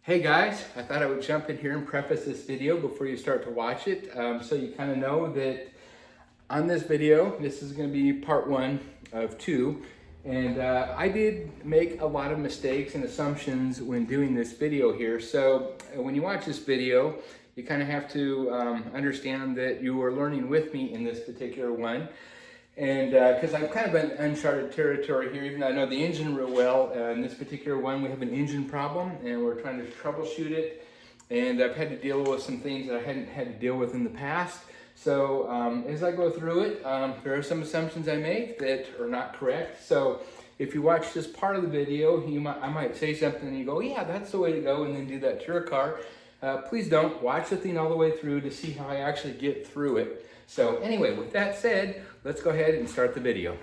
Hey guys, I thought I would jump in here and preface this video before you start to watch it, so you kind of know that on this video, this is going to be part one of two, and I did make a lot of mistakes and assumptions when doing this video here, so when you watch this video, you kind of have to understand that you are learning with me in this particular one. And because I'm kind of in uncharted territory here, even though I know the engine real well, in this particular one we have an engine problem and we're trying to troubleshoot it. And I've had to deal with some things that I hadn't had to deal with in the past. So as I go through it, there are some assumptions I make that are not correct. So if you watch this part of the video, I might say something and you go, yeah, that's the way to go, and then do that to your car. Please don't. Watch the thing all the way through to see how I actually get through it. So anyway, with that said, let's go ahead and start the video.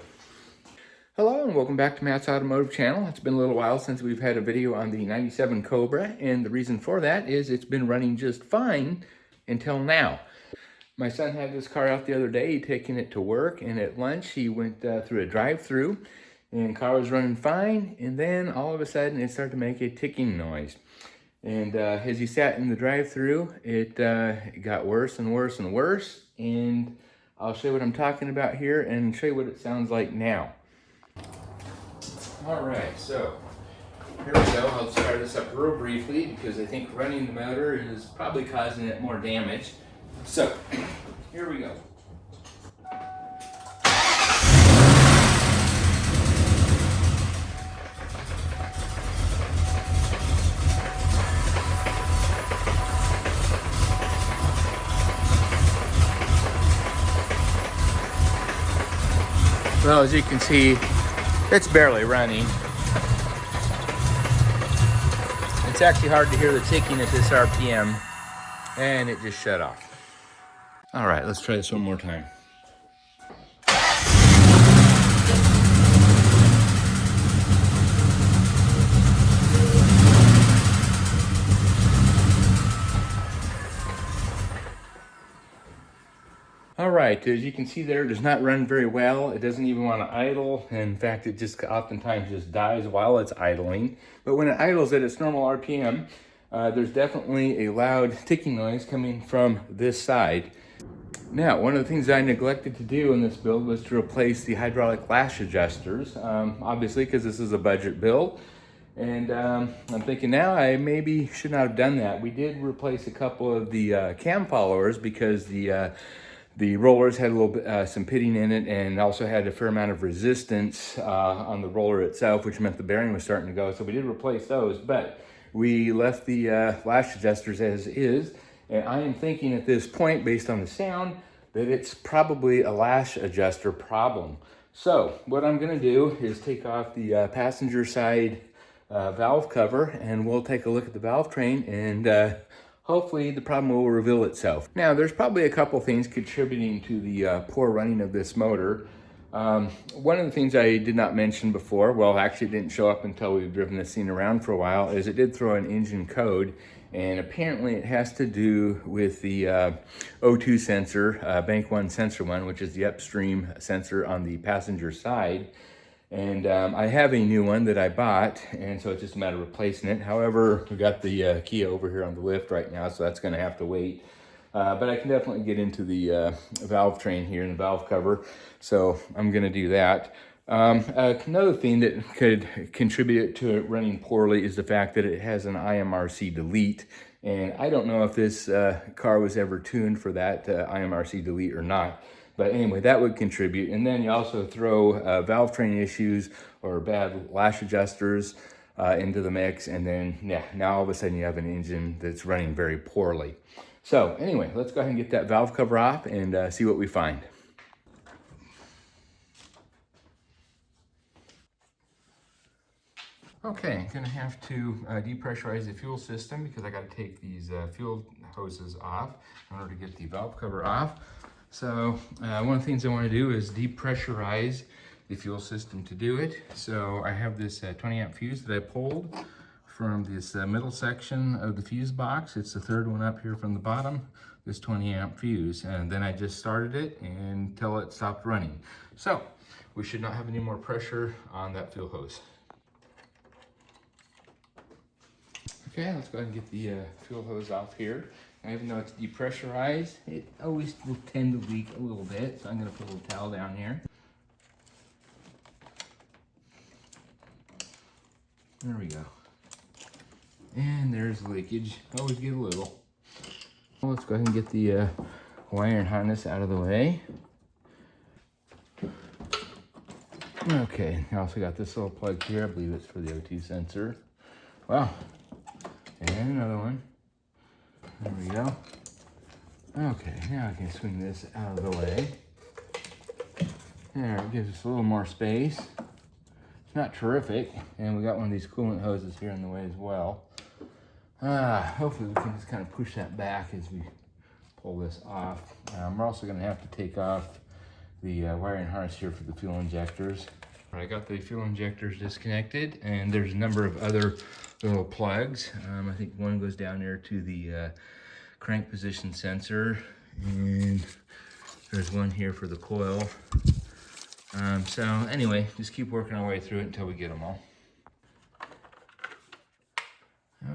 Hello and welcome back to Matt's Automotive Channel. It's been a little while since we've had a video on the 97 Cobra, and the reason for that is it's been running just fine until now. My son had this car out the other day, taking it to work, and at lunch he went through a drive-through, and the car was running fine, and then all of a sudden it started to make a ticking noise. And as he sat in the drive-through, it got worse and worse and worse. And I'll show you what I'm talking about here and show you what it sounds like now. All right, so here we go. I'll start this up real briefly because I think running the motor is probably causing it more damage. So here we go. Well, as you can see, it's barely running. It's actually hard to hear the ticking at this RPM, and it just shut off. All right, let's try this one more time. All right, as you can see there, it does not run very well. It doesn't even want to idle. In fact, it just oftentimes just dies while it's idling. But when it idles at its normal RPM, there's definitely a loud ticking noise coming from this side. Now, one of the things I neglected to do in this build was to replace the hydraulic lash adjusters, obviously because this is a budget build. And I'm thinking now I maybe should not have done that. We did replace a couple of the cam followers because the rollers had a little bit, some pitting in it, and also had a fair amount of resistance on the roller itself, which meant the bearing was starting to go. So we did replace those, but we left the lash adjusters as is. And I am thinking at this point, based on the sound, that it's probably a lash adjuster problem. So what I'm gonna do is take off the passenger side valve cover, and we'll take a look at the valve train, and hopefully the problem will reveal itself. Now, there's probably a couple things contributing to the poor running of this motor. One of the things I did not mention before, well, actually it didn't show up until we've driven this thing around for a while, is it did throw an engine code, and apparently it has to do with the O2 sensor, Bank 1 sensor one, which is the upstream sensor on the passenger side. And I have a new one that I bought, and so it's just a matter of replacing it. However, we've got the Kia over here on the lift right now, so that's going to have to wait. But I can definitely get into the valve train here and the valve cover, so I'm going to do that. Another thing that could contribute to it running poorly is the fact that it has an IMRC delete. And I don't know if this car was ever tuned for that IMRC delete or not. But anyway, that would contribute. And then you also throw valve train issues or bad lash adjusters into the mix. And then, yeah, now all of a sudden you have an engine that's running very poorly. So anyway, let's go ahead and get that valve cover off and see what we find. Okay, I'm gonna have to depressurize the fuel system because I gotta take these fuel hoses off in order to get the valve cover off. So one of the things I want to do is depressurize the fuel system to do it. So I have this 20 amp fuse that I pulled from this middle section of the fuse box. It's the third one up here from the bottom, this 20 amp fuse. And then I just started it until it stopped running. So we should not have any more pressure on that fuel hose. Okay, let's go ahead and get the fuel hose off here. Now, even though it's depressurized, it always will tend to leak a little bit, so I'm going to put a little towel down here. There we go. And there's leakage. Always get a little. Well, let's go ahead and get the wiring harness out of the way. Okay, I also got this little plug here. I believe it's for the O2 sensor. Wow. And another one. There we go. Okay, now I can swing this out of the way. There, it gives us a little more space. It's not terrific. And we got one of these coolant hoses here in the way as well. Hopefully we can just kind of push that back as we pull this off. We're also going to have to take off the wiring harness here for the fuel injectors. I got the fuel injectors disconnected, and there's a number of other little plugs. I think one goes down there to the crank position sensor, and there's one here for the coil. So anyway, just keep working our way through it until we get them all.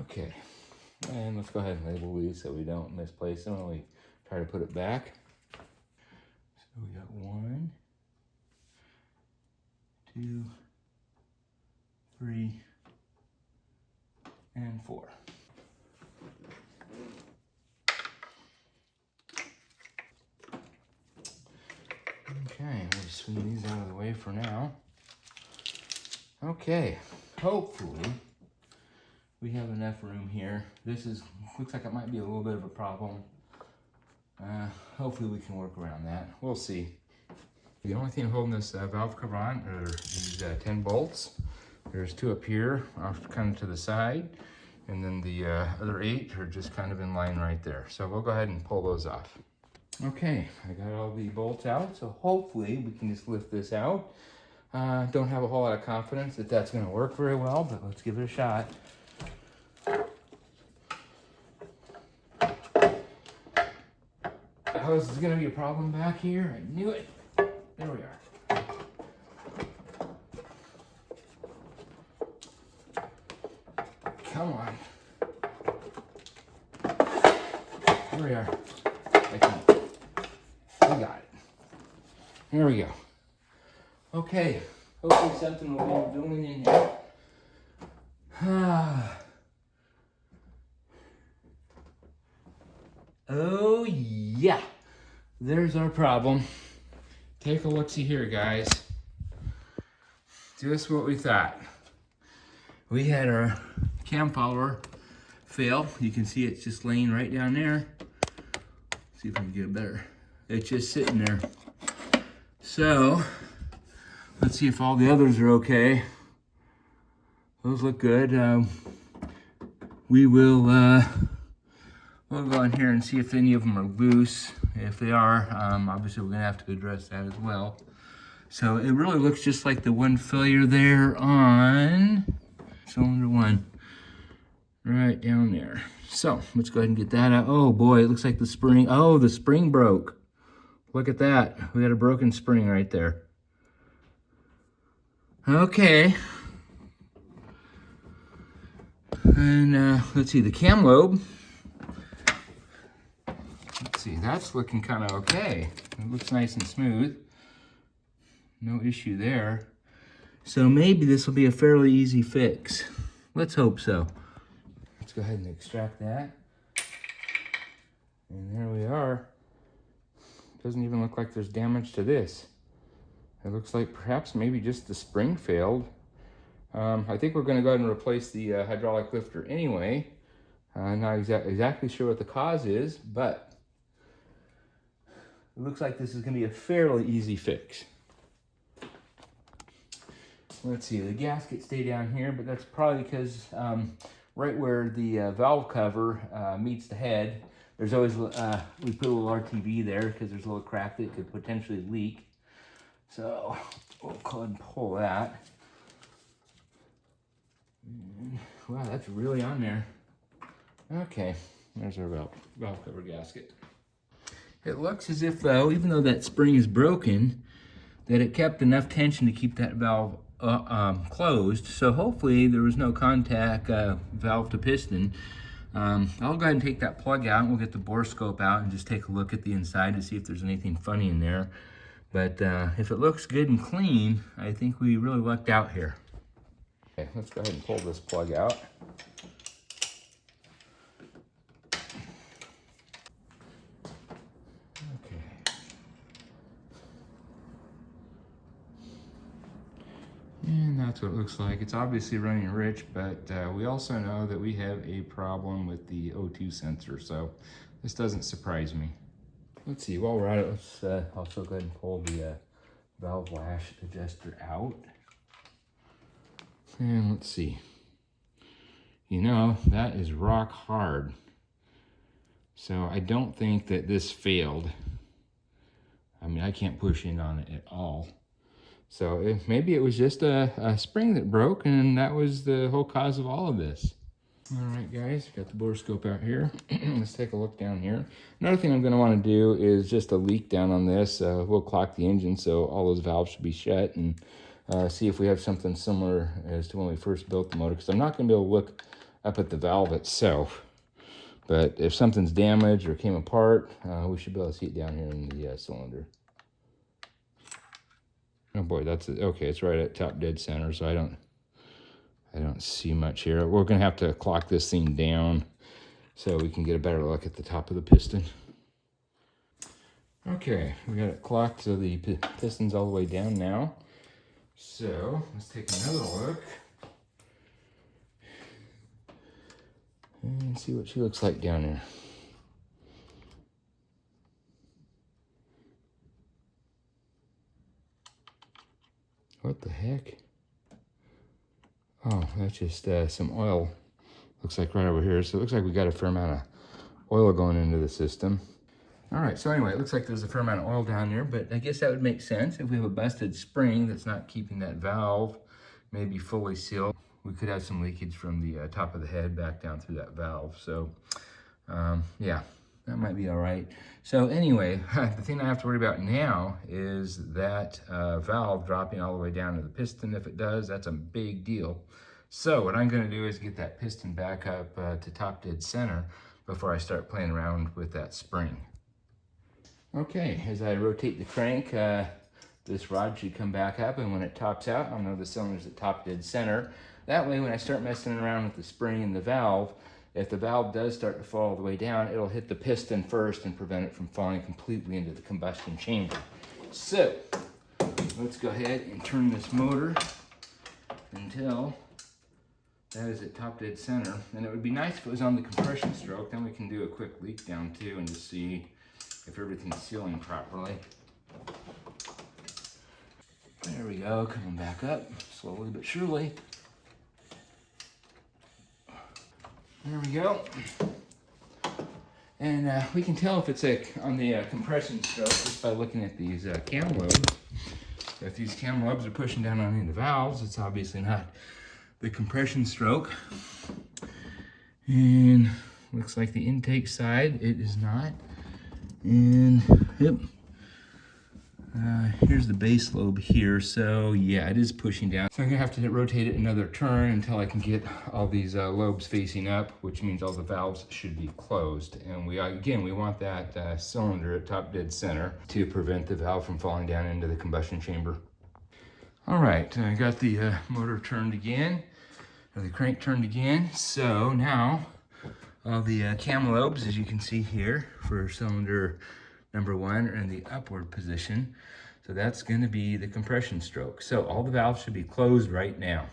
Okay, and let's go ahead and label these so we don't misplace them when we try to put it back. So we got 1, 2, 3, and 4. Okay, we'll just swing these out of the way for now. Okay, hopefully we have enough room here. This looks like it might be a little bit of a problem. Hopefully we can work around that. We'll see. The only thing holding this valve cover on are these 10 bolts. There's 2 up here, off kind of to the side, and then the other 8 are just kind of in line right there. So we'll go ahead and pull those off. Okay, I got all the bolts out, so hopefully we can just lift this out. Don't have a whole lot of confidence that that's going to work very well, but let's give it a shot. Oh, this is going to be a problem back here. I knew it. There we are. Come on. There we are. I got it. There we go. Okay. Hopefully something will be doing in here. Oh yeah. There's our problem. Take a look-see here, guys. Just what we thought. We had our cam follower fail. You can see it's just laying right down there. See if we can get it better. It's just sitting there. So, let's see if all the others are okay. Those look good. We will we'll go in here and see if any of them are loose. If they are, obviously we're gonna have to address that as well. So it really looks just like the one failure there on cylinder 1, right down there. So let's go ahead and get that out. Oh boy, it looks like the spring. Oh, the spring broke. Look at that. We got a broken spring right there. Okay. And let's see, the cam lobe. Let's see, that's looking kind of okay. It looks nice and smooth. No issue there. So maybe this will be a fairly easy fix. Let's hope so. Let's go ahead and extract that. And there we are. Doesn't even look like there's damage to this. It looks like perhaps maybe just the spring failed. I think we're going to go ahead and replace the hydraulic lifter anyway. Not exactly sure what the cause is, but it looks like this is going to be a fairly easy fix. Let's see, the gasket stay down here, but that's probably because right where the valve cover meets the head, there's always, we put a little RTV there because there's a little crack that could potentially leak. So we'll go ahead and pull that. Wow, that's really on there. Okay, there's our valve cover gasket. It looks as if though, even though that spring is broken, that it kept enough tension to keep that valve closed, so hopefully there was no contact valve to piston. I'll go ahead and take that plug out, and we'll get the bore scope out and just take a look at the inside to see if there's anything funny in there. But if it looks good and clean, I think we really lucked out here. Okay, let's go ahead and pull this plug out. And that's what it looks like. It's obviously running rich, but we also know that we have a problem with the O2 sensor, so this doesn't surprise me. Let's see, while we're at it, let's also go ahead and pull the valve lash adjuster out. And let's see. You know, that is rock hard. So I don't think that this failed. I mean, I can't push in on it at all. So maybe it was just a spring that broke, and that was the whole cause of all of this. All right, guys, got the bore scope out here. Let's take a look down here. Another thing I'm going to want to do is just a leak down on this. We'll clock the engine so all those valves should be shut, and see if we have something similar as to when we first built the motor, because I'm not going to be able to look up at the valve itself. But if something's damaged or came apart, we should be able to see it down here in the cylinder. Oh boy, that's it. Okay, it's right at top dead center, so I don't see much here. We're gonna have to clock this thing down so we can get a better look at the top of the piston. Okay, we got it clocked so the piston's all the way down now. So let's take another look and see what she looks like down there. What the heck? Oh, that's just some oil. Looks like right over here. So it looks like we got a fair amount of oil going into the system. All right, so anyway, it looks like there's a fair amount of oil down there, but I guess that would make sense. If we have a busted spring that's not keeping that valve maybe fully sealed, we could have some leakage from the top of the head back down through that valve. So, yeah, that might be all right. So anyway, the thing I have to worry about now is that valve dropping all the way down to the piston. If it does, that's a big deal. So what I'm going to do is get that piston back up to top dead center before I start playing around with that spring. Okay, as I rotate the crank, this rod should come back up, and when it tops out, I'll know the cylinder's at top dead center. That way, when I start messing around with the spring and the valve, if the valve does start to fall all the way down, it'll hit the piston first and prevent it from falling completely into the combustion chamber. So, let's go ahead and turn this motor until that is at top dead center. And it would be nice if it was on the compression stroke, then we can do a quick leak down too and just see if everything's sealing properly. There we go, coming back up, slowly but surely. There we go. And we can tell if it's on the compression stroke just by looking at these cam lobes. If these cam lobes are pushing down on the valves, it's obviously not the compression stroke. And looks like the intake side, it is not. And yep, here's the base lobe here. So yeah, it is pushing down. So I'm gonna have to rotate it another turn until I can get all these lobes facing up, which means all the valves should be closed. And we want that cylinder at top dead center to prevent the valve from falling down into the combustion chamber. All right, I got the motor turned again, or the crank turned again. So now all the cam lobes, as you can see here, for cylinder number 1 are in the upward position. So that's going to be the compression stroke. So all the valves should be closed right now.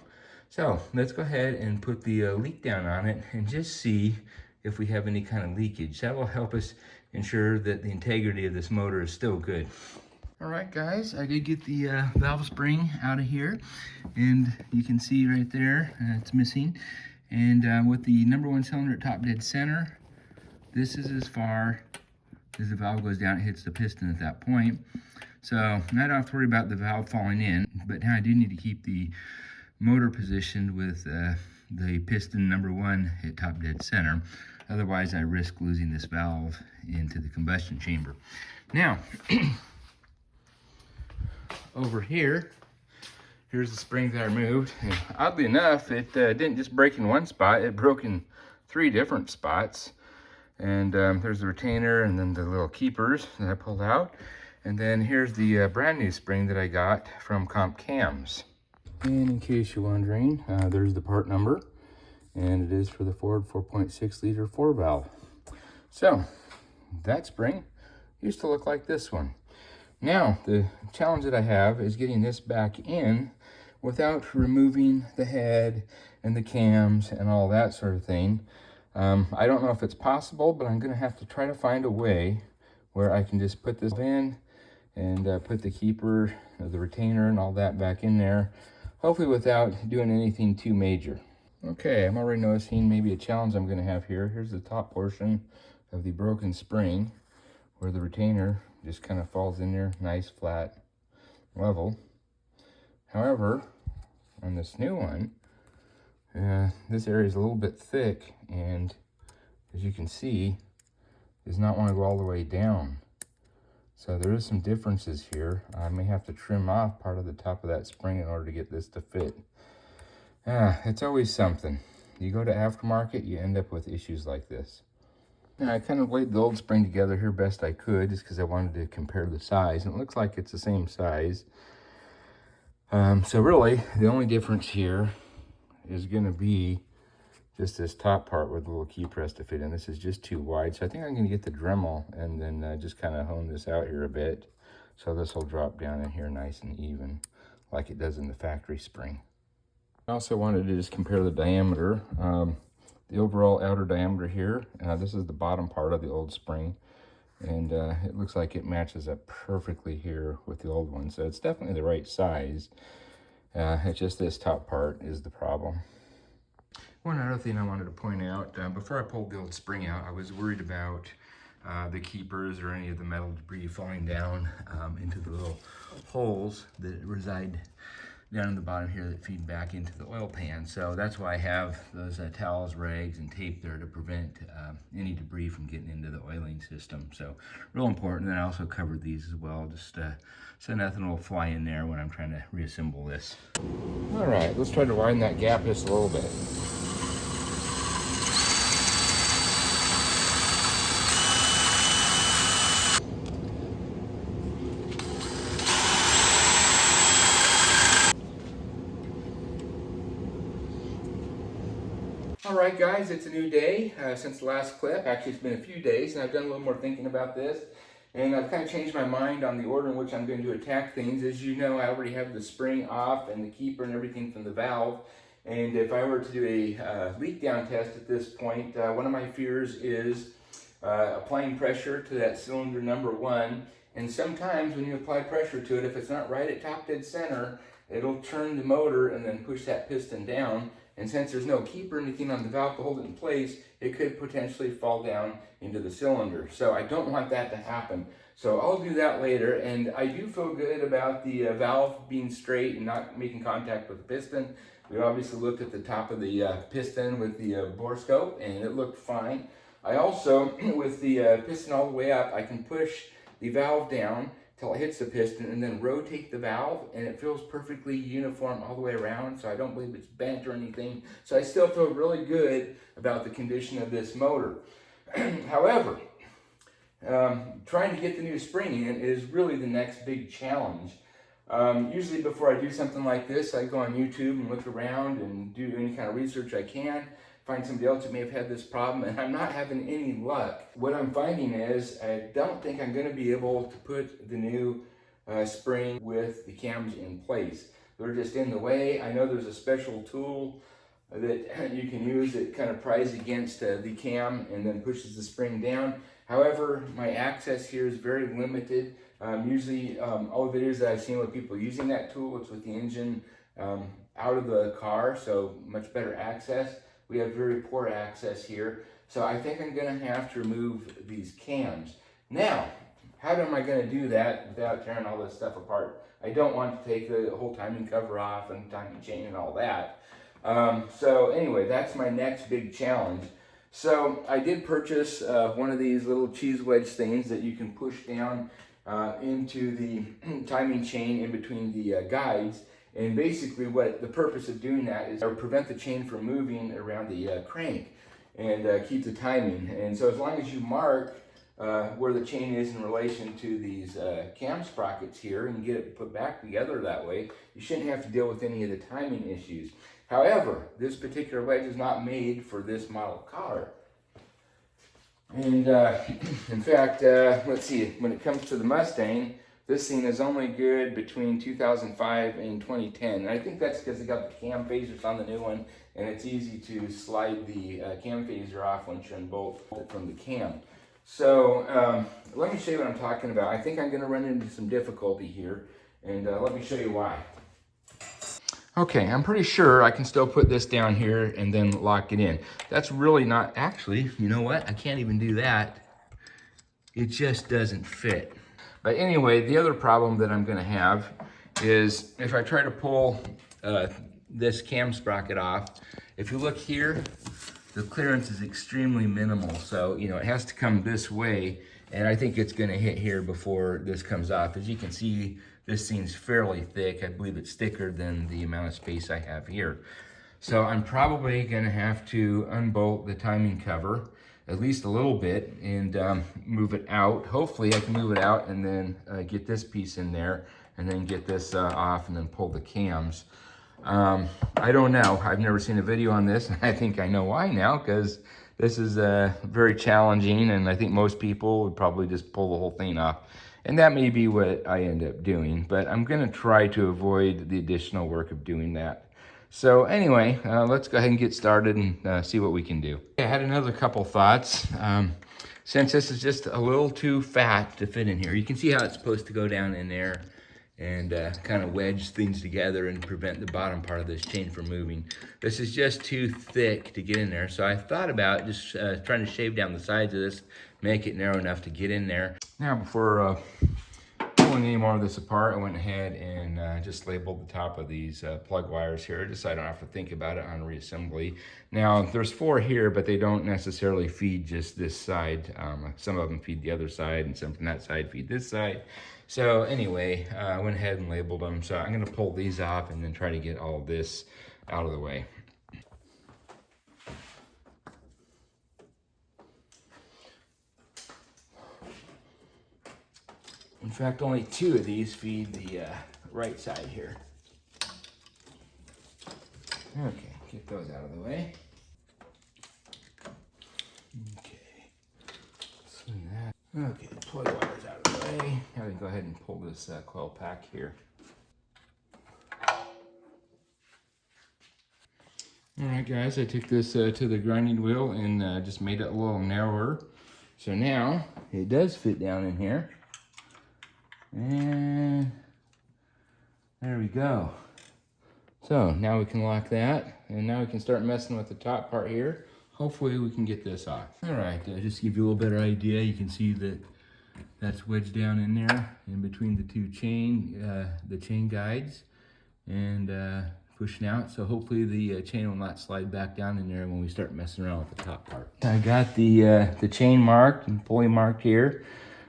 So let's go ahead and put the leak down on it and just see if we have any kind of leakage. That will help us ensure that the integrity of this motor is still good. All right, guys, I did get the valve spring out of here, and you can see right there it's missing. And with the number 1 cylinder at top dead center, this is as far as the valve goes down. It hits the piston at that point. So I don't have to worry about the valve falling in, but now I do need to keep the motor positioned with the piston number 1 at top dead center. Otherwise, I risk losing this valve into the combustion chamber. Now, over here, Here's the spring that I removed. And oddly enough, it didn't just break in one spot, it broke in 3 different spots. And there's the retainer and then the little keepers that I pulled out. And then here's the brand new spring that I got from Comp Cams. And in case you're wondering, there's the part number. And it is for the Ford 4.6 liter 4 valve. So that spring used to look like this one. Now, the challenge that I have is getting this back in without removing the head and the cams and all that sort of thing. I don't know if it's possible, but I'm going to have to try to find a way where I can just put this in and put the keeper, the retainer and all that back in there, hopefully without doing anything too major. Okay, I'm already noticing maybe a challenge I'm going to have here. Here's the top portion of the broken spring where the retainer just kind of falls in there, nice, flat, level. However, on this new one, this area is a little bit thick, and as you can see, does not want to go all the way down. So there is some differences here. I may have to trim off part of the top of that spring in order to get this to fit. It's always something. You go to aftermarket, you end up with issues like this. Now, I kind of laid the old spring together here best I could, just because I wanted to compare the size, and it looks like it's the same size. So really, the only difference here is going to be just this top part with the little key press to fit in. This is just too wide, so I think I'm going to get the Dremel and then just kind of hone this out here a bit, so this will drop down in here nice and even, like it does in the factory spring. I also wanted to just compare the diameter. The overall outer diameter here, this is the bottom part of the old spring, and it looks like it matches up perfectly here with the old one, so it's definitely the right size. It's just this top part is the problem. One other thing I wanted to point out, before I pulled the old spring out, I was worried about the keepers or any of the metal debris falling down into the little holes that reside down in the bottom here that feed back into the oil pan. So that's why I have those towels, rags, and tape there to prevent any debris from getting into the oiling system. So real important. And I also covered these as well, just so nothing will fly in there when I'm trying to reassemble this. All right, let's try to widen that gap just a little bit. Alright guys, it's a new day since the last clip. Actually, it's been a few days, and I've done a little more thinking about this. And I've kind of changed my mind on the order in which I'm going to attack things. As you know, I already have the spring off and the keeper and everything from the valve. And if I were to do a leak down test at this point, one of my fears is applying pressure to that cylinder number 1. And sometimes when you apply pressure to it, if it's not right at top dead center, it'll turn the motor and then push that piston down. And since there's no keeper or anything on the valve to hold it in place, it could potentially fall down into the cylinder. So I don't want that to happen. So I'll do that later. And I do feel good about the valve being straight and not making contact with the piston. We obviously looked at the top of the piston with the bore scope, and it looked fine. I also, with the piston all the way up, I can push the valve down till it hits the piston and then rotate the valve, and it feels perfectly uniform all the way around, so I don't believe it's bent or anything. So I still feel really good about the condition of this motor. However, trying to get the new spring in is really the next big challenge. Usually before I do something like this, I go on YouTube and look around and do any kind of research I can, find somebody else that may have had this problem, and I'm not having any luck. What I'm finding is I don't think I'm going to be able to put the new spring with the cams in place. They're just in the way. I know there's a special tool that you can use that kind of pries against the cam and then pushes the spring down. However, my access here is very limited. Usually all the videos that I've seen with people using that tool, it's with the engine out of the car, so much better access. We have very poor access here. So I think I'm gonna have to remove these cams. Now, how am I gonna do that without tearing all this stuff apart? I don't want to take the whole timing cover off and timing chain and all that. So anyway, that's my next big challenge. So I did purchase one of these little cheese wedge things that you can push down into the timing chain in between the guides. And basically what the purpose of doing that is to prevent the chain from moving around the crank and keep the timing. And so as long as you mark where the chain is in relation to these cam sprockets here and get it put back together that way, you shouldn't have to deal with any of the timing issues. However, this particular wedge is not made for this model car. And in fact, let's see, when it comes to the Mustang, this thing is only good between 2005 and 2010. And I think that's because they got the cam phasers on the new one, and it's easy to slide the cam phaser off once you unbolt it from the cam. So let me show you what I'm talking about. I think I'm going to run into some difficulty here, and let me show you why. Okay, I'm pretty sure I can still put this down here and then lock it in. That's really not, actually, you know what? I can't even do that. It just doesn't fit. But anyway, the other problem that I'm gonna have is if I try to pull this cam sprocket off, if you look here, the clearance is extremely minimal. So, you know, it has to come this way, and I think it's gonna hit here before this comes off. As you can see, this thing's fairly thick. I believe it's thicker than the amount of space I have here. So I'm probably gonna have to unbolt the timing cover at least a little bit and move it out. Hopefully I can move it out and then get this piece in there and then get this off and then pull the cams. I don't know. I've never seen a video on this. I think I know why now, because this is very challenging, and I think most people would probably just pull the whole thing off. And that may be what I end up doing, but I'm gonna try to avoid the additional work of doing that. So anyway, let's go ahead and get started and see what we can do. I had another couple thoughts. Since this is just a little too fat to fit in here, you can see how it's supposed to go down in there and kind of wedge things together and prevent the bottom part of this chain from moving. This is just too thick to get in there, so I thought about just trying to shave down the sides of this, make it narrow enough to get in there. Now, before pulling any more of this apart, I went ahead and just labeled the top of these plug wires here, just so I don't have to think about it on reassembly. Now, there's 4 here, but they don't necessarily feed just this side. Some of them feed the other side, and some from that side feed this side. So anyway, I went ahead and labeled them. So I'm gonna pull these off and then try to get all of this out of the way. In fact, only 2 of these feed the right side here. Okay, get those out of the way. Okay, swing that. Okay, plug wires out of the way. Now we can go ahead and pull this coil pack here. All right, guys, I took this to the grinding wheel and just made it a little narrower. So now it does fit down in here. And there we go. So now we can lock that, and now we can start messing with the top part here. Hopefully we can get this off. All right, just to give you a little better idea, you can see that that's wedged down in there in between the 2 chain guides, and pushing out. So hopefully the chain will not slide back down in there when we start messing around with the top part. I got the chain marked and pulley marked here.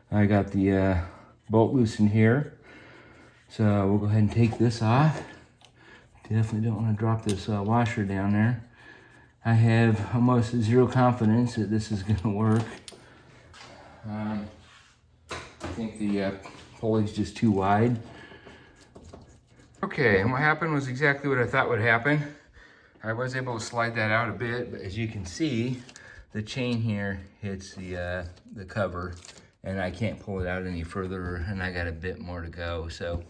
I got the bolt loosened here. So we'll go ahead and take this off. Definitely don't want to drop this washer down there. I have almost 0 confidence that this is going to work. I think the pulley's just too wide. Okay, and what happened was exactly what I thought would happen. I was able to slide that out a bit, but as you can see, the chain here hits the cover, and I can't pull it out any further, and I got a bit more to go. So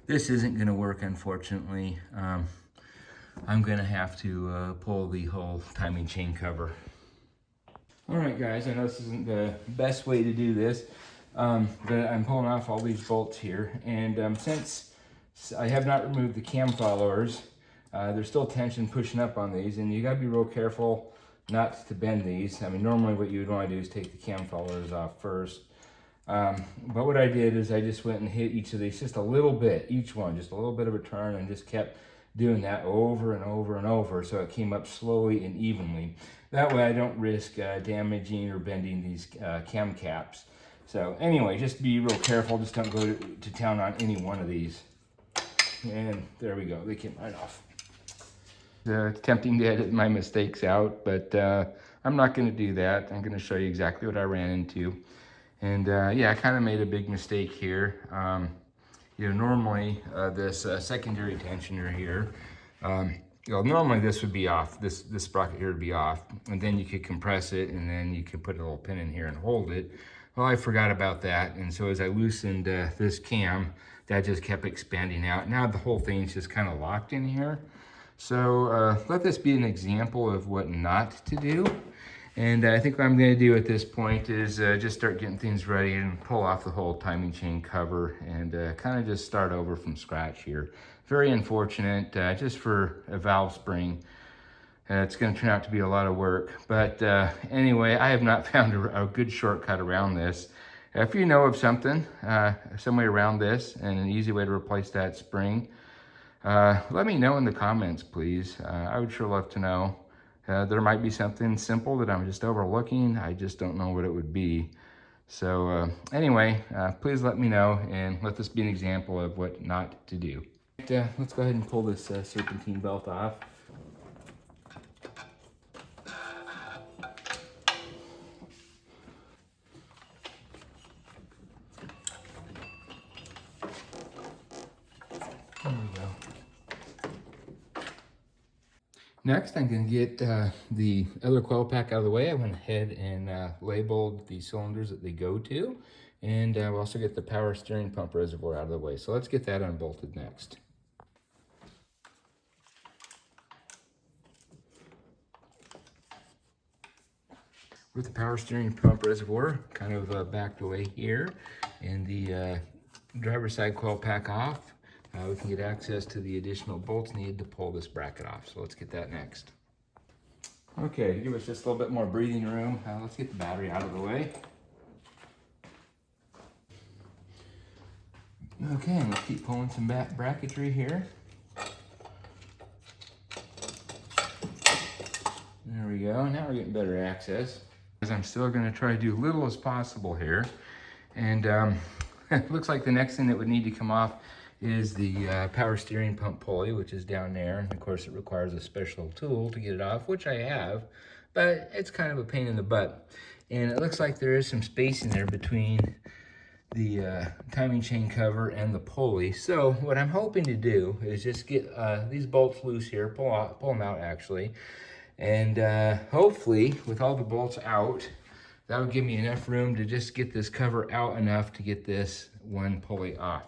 this isn't gonna work, unfortunately. I'm gonna have to pull the whole timing chain cover. All right, guys, I know this isn't the best way to do this, but I'm pulling off all these bolts here, and since I have not removed the cam followers, there's still tension pushing up on these, and you gotta be real careful not to bend these. I mean, normally what you would wanna do is take the cam followers off first. But what I did is I just went and hit each of these just a little bit, each one, just a little bit of a turn, and just kept doing that over and over and over, so it came up slowly and evenly. That way I don't risk damaging or bending these cam caps. So anyway, just be real careful, just don't go to town on any one of these. And there we go, they came right off. It's tempting to edit my mistakes out, but I'm not gonna do that. I'm gonna show you exactly what I ran into. And yeah, I kind of made a big mistake here. You know, normally this secondary tensioner here, you know, normally this would be off, this sprocket here would be off, and then you could compress it, and then you could put a little pin in here and hold it. Well, I forgot about that, and so as I loosened this cam, that just kept expanding out. Now the whole thing's just kind of locked in here. So let this be an example of what not to do. And I think what I'm going to do at this point is just start getting things ready and pull off the whole timing chain cover and kind of just start over from scratch here. Very unfortunate, just for a valve spring. It's going to turn out to be a lot of work. But anyway, I have not found a good shortcut around this. If you know of something, some way around this and an easy way to replace that spring, let me know in the comments, please. I would sure love to know. There might be something simple that I'm just overlooking. I just don't know what it would be. So anyway, please let me know and let this be an example of what not to do. Let's go ahead and pull this serpentine belt off. There we go. Next, I'm going to get the other coil pack out of the way. I went ahead and labeled the cylinders that they go to, and we'll also get the power steering pump reservoir out of the way. So let's get that unbolted next. With the power steering pump reservoir kind of backed away here, and the driver's side coil pack off, we can get access to the additional bolts needed to pull this bracket off. So let's get that next. Okay, to give us just a little bit more breathing room, let's get the battery out of the way. Okay, and let's keep pulling some bracketry here. There we go, now we're getting better access. I'm still going to try to do little as possible here. And it looks like the next thing that would need to come off is the power steering pump pulley, which is down there. And of course it requires a special tool to get it off, which I have, but it's kind of a pain in the butt. And it looks like there is some space in there between the timing chain cover and the pulley. So what I'm hoping to do is just get these bolts loose here, pull them out actually. And hopefully with all the bolts out, that would give me enough room to just get this cover out enough to get this one pulley off.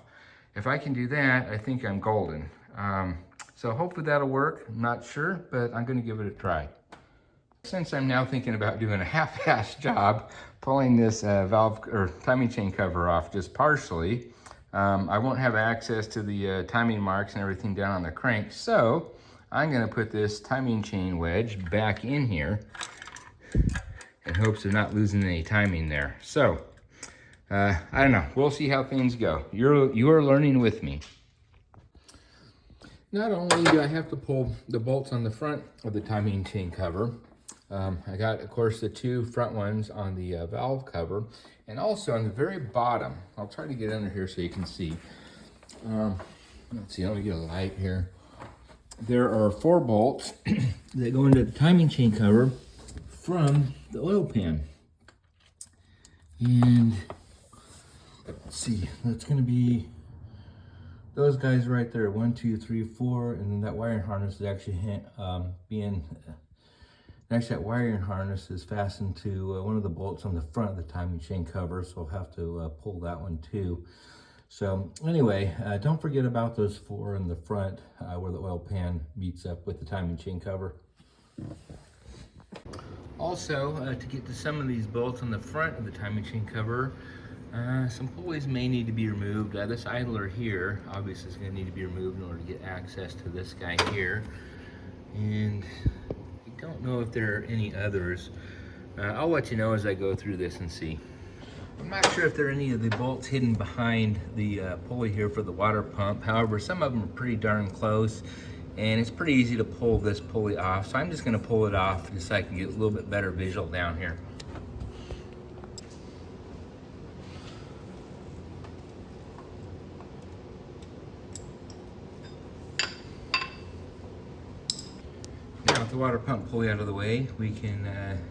If I can do that, I think I'm golden. So hopefully that'll work. I'm not sure, but I'm gonna give it a try. Since I'm now thinking about doing a half-assed job, pulling this valve or timing chain cover off just partially, I won't have access to the timing marks and everything down on the crank. So I'm gonna put this timing chain wedge back in here in hopes of not losing any timing there. So I don't know, we'll see how things go. You're learning with me. Not only do I have to pull the bolts on the front of the timing chain cover, I got, of course, the two front ones on the valve cover, and also on the very bottom, I'll try to get under here so you can see. Let's see, let me get a light here. There are 4 bolts that go into the timing chain cover from the oil pan. And let's see, that's going to be those guys right there, 1, 2, 3, 4, and then that wiring harness is actually that wiring harness is fastened to one of the bolts on the front of the timing chain cover, so I'll have to pull that one too. So anyway, don't forget about those 4 in the front where the oil pan meets up with the timing chain cover. Also, to get to some of these bolts on the front of the timing chain cover, some pulleys may need to be removed. This idler here obviously is going to need to be removed in order to get access to this guy here. And I don't know if there are any others. I'll let you know as I go through this and see. I'm not sure if there are any of the bolts hidden behind the pulley here for the water pump. However, some of them are pretty darn close, and it's pretty easy to pull this pulley off. So I'm just going to pull it off just so I can get a little bit better visual down here. the water pump pulley out of the way, we can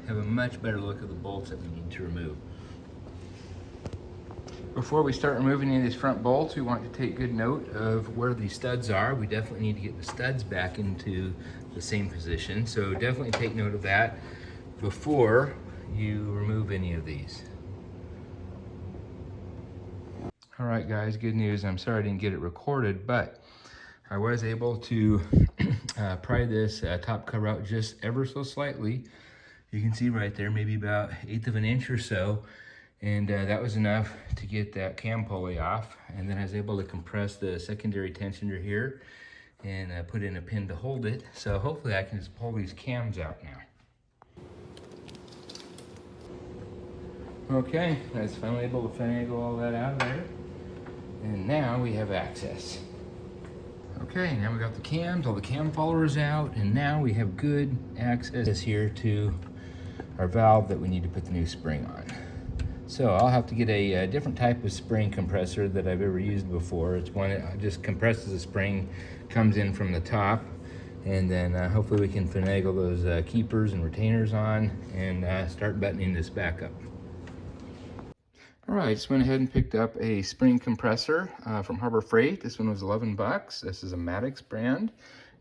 have a much better look at the bolts that we need to remove. Before we start removing any of these front bolts, we want to take good note of where these studs are. We definitely need to get the studs back into the same position, so definitely take note of that before you remove any of these. All right, guys, good news. I'm sorry I didn't get it recorded, but I was able to pry this top cover out just ever so slightly. You can see right there, maybe about 1/8 of an inch or so. And that was enough to get that cam pulley off. And then I was able to compress the secondary tensioner here and put in a pin to hold it. So hopefully I can just pull these cams out now. Okay, I was finally able to finagle all that out of there. And now we have access. Okay, now we got the cams, all the cam followers out, and now we have good access here to our valve that we need to put the new spring on. So I'll have to get a different type of spring compressor that I've ever used before. It's one that just compresses the spring, comes in from the top, and then hopefully we can finagle those keepers and retainers on and start buttoning this back up. All right, just went ahead and picked up a spring compressor from Harbor Freight. This one was 11 bucks. This is a Maddox brand,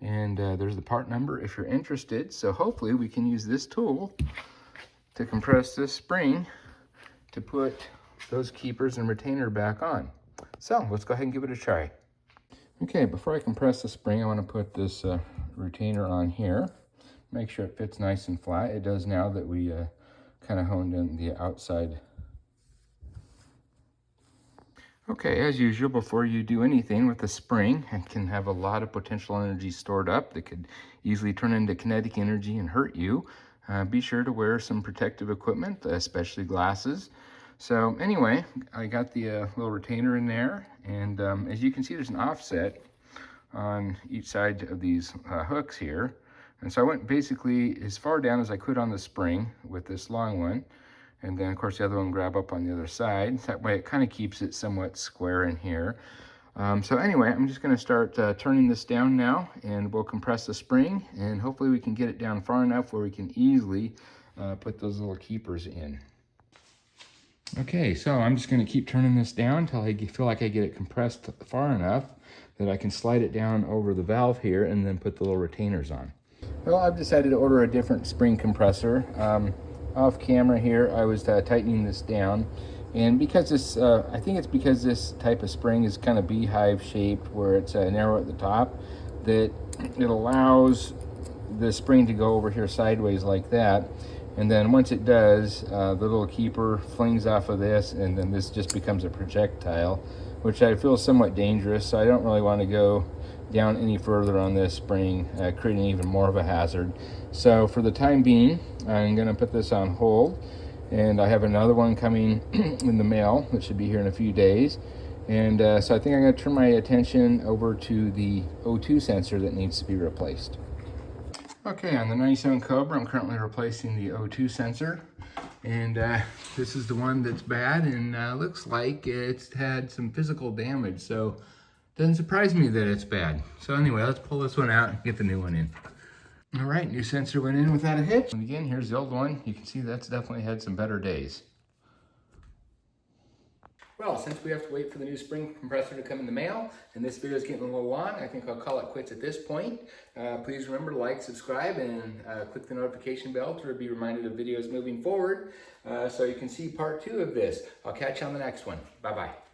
and there's the part number if you're interested. So hopefully we can use this tool to compress this spring to put those keepers and retainer back on. So let's go ahead and give it a try. Okay, before I compress the spring, I want to put this retainer on here. Make sure it fits nice and flat. It does now that we kind of honed in the outside. Okay, as usual, before you do anything with the spring, it can have a lot of potential energy stored up that could easily turn into kinetic energy and hurt you. Be sure to wear some protective equipment, especially glasses. So anyway, I got the little retainer in there, and as you can see, there's an offset on each side of these hooks here. And so I went basically as far down as I could on the spring with this long one. And then, of course, the other one grab up on the other side. That way it kind of keeps it somewhat square in here. So anyway, I'm just going to start turning this down now, and we'll compress the spring, and hopefully we can get it down far enough where we can easily put those little keepers in. Okay, so I'm just going to keep turning this down until I feel like I get it compressed far enough that I can slide it down over the valve here and then put the little retainers on. Well, I've decided to order a different spring compressor. Off camera here, I was tightening this down, and because this, I think it's because this type of spring is kind of beehive shaped where it's narrow at the top, that it allows the spring to go over here sideways like that, and then once it does, the little keeper flings off of this, and then this just becomes a projectile, which I feel is somewhat dangerous, so I don't really want to go down any further on this spring, creating even more of a hazard. So for the time being, I'm going to put this on hold, and I have another one coming in the mail that should be here in a few days. And so I think I'm going to turn my attention over to the O2 sensor that needs to be replaced. Okay, on the 97 Cobra, I'm currently replacing the O2 sensor, and this is the one that's bad, and looks like it's had some physical damage, so doesn't surprise me that it's bad. So anyway, let's pull this one out and get the new one in. All right, new sensor went in without a hitch. And again, here's the old one. You can see that's definitely had some better days. Well, since we have to wait for the new spring compressor to come in the mail, and this video is getting a little long, I think I'll call it quits at this point. Please remember to like, subscribe, and click the notification bell to be reminded of videos moving forward so you can see part 2 of this. I'll catch you on the next one. Bye-bye.